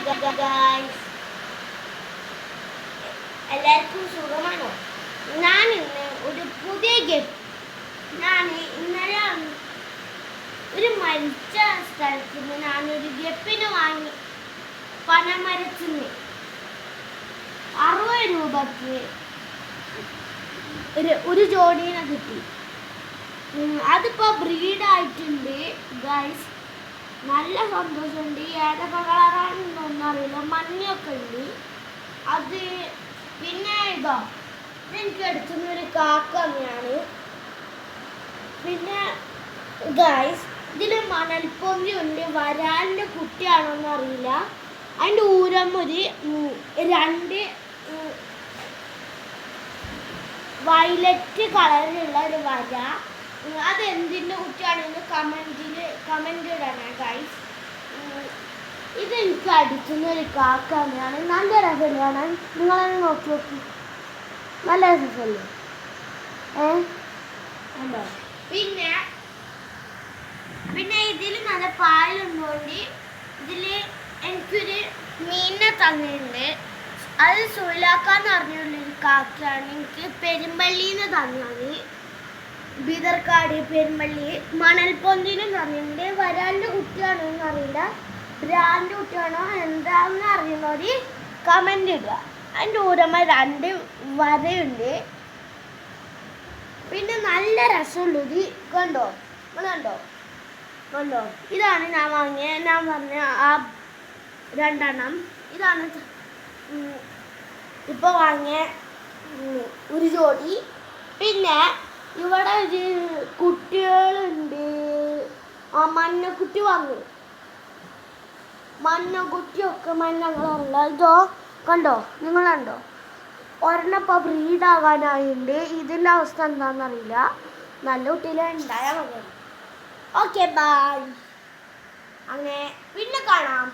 Guys, എല്ലാവർക്കും സുഖമാണോ? ഞാൻ ഇന്ന് ഒരു പുതിയ ഇന്നലെ ഒരു മരിച്ച സ്ഥലത്ത് നിന്ന് ഞാനൊരു ഗപ്പിനെ വാങ്ങി. പനമരത്തിന് 60 രൂപക്ക് ഒരു ജോഡീനെ കിട്ടി. അതിപ്പോൾ ബ്രീഡായിട്ടുണ്ട് ഗൈസ്. നല്ല സന്തോഷമുണ്ട്. ഏതൊക്കെ കളറാണെന്നൊന്നും അറിയില്ല, മഞ്ഞൊക്കെ ഉണ്ട്. അത് പിന്നെ ഇതെനിക്ക് എടുക്കുന്ന ഒരു കാക്ക തന്നെയാണ്. പിന്നെ ഗൈസ്, ഇതിൽ മണൽപ്പൊന്തി ഉണ്ട്. വരാലിൻ്റെ കുട്ടിയാണോന്ന് അറിയില്ല. അതിൻ്റെ ഊരം ഒരു 2 വയലറ്റ് കളറിലുള്ള ഒരു വര. അതെന്തിൻ്റെ കുട്ടിയാണെന്ന് കമൻറ്റ് ഇടണം ഗൈസ്. ഇതെനിക്ക് അടിക്കുന്ന ഒരു കാക്ക തന്നെയാണ്. നല്ല രസമല്ലേ കാണാൻ? നിങ്ങളെ നോക്കി നോക്കി, നല്ല രസമല്ലേ? ഉണ്ടോ? പിന്നെ ഇതിൽ നല്ല പാലുള്ളതുകൊണ്ട് ഇതിൽ എനിക്കൊരു മീനിനെ തന്നിട്ടുണ്ട്. അത് സുലാക്കാന്ന് പറഞ്ഞുള്ളൊരു കാക്കയാണ്. എനിക്ക് പെരുമ്പള്ളിന്ന് തന്നത്. ബീദർക്കാട് പെരുമ്പള്ളി. മണൽപ്പൊന്തിനും തന്നിട്ടുണ്ട്. വരാലിൻ്റെ കുട്ടിയാണോന്ന് അറിയില്ല, ബ്രാൻഡ് കുട്ടിയാണോ എന്താണെന്ന് അറിയുന്നവർ കമൻ്റ് ഇടുക. അതിൻ്റെ ഊരമ്മ 2 വരയുണ്ട്. പിന്നെ നല്ല രസമുള്ളത് കണ്ടോ? കണ്ടോ? ഇതാണ് ഞാൻ പറഞ്ഞ ആ 2 എണ്ണം. ഇതാണ് ഇപ്പോൾ വാങ്ങിയ ഒരു ജോഡി. പിന്നെ ഇവിടെ ഒരു കുട്ടികളുണ്ട്. മഞ്ഞക്കുട്ടി വാങ്ങി. മഞ്ഞക്കുട്ടിയൊക്കെ മഞ്ഞ കളറുള്ള. ഇതോ കണ്ടോ? നിങ്ങൾ കണ്ടോ? ഒരെണ്ണപ്പോൾ ബ്രീഡാകാനായിട്ടുണ്ട്. ഇതിൻ്റെ അവസ്ഥ എന്താണെന്നറിയില്ല. നല്ല കുട്ടിയിലെ ഉണ്ടായാൽ മതി. Okay bye. അങ്ങനെ പിന്നെ കാണാം.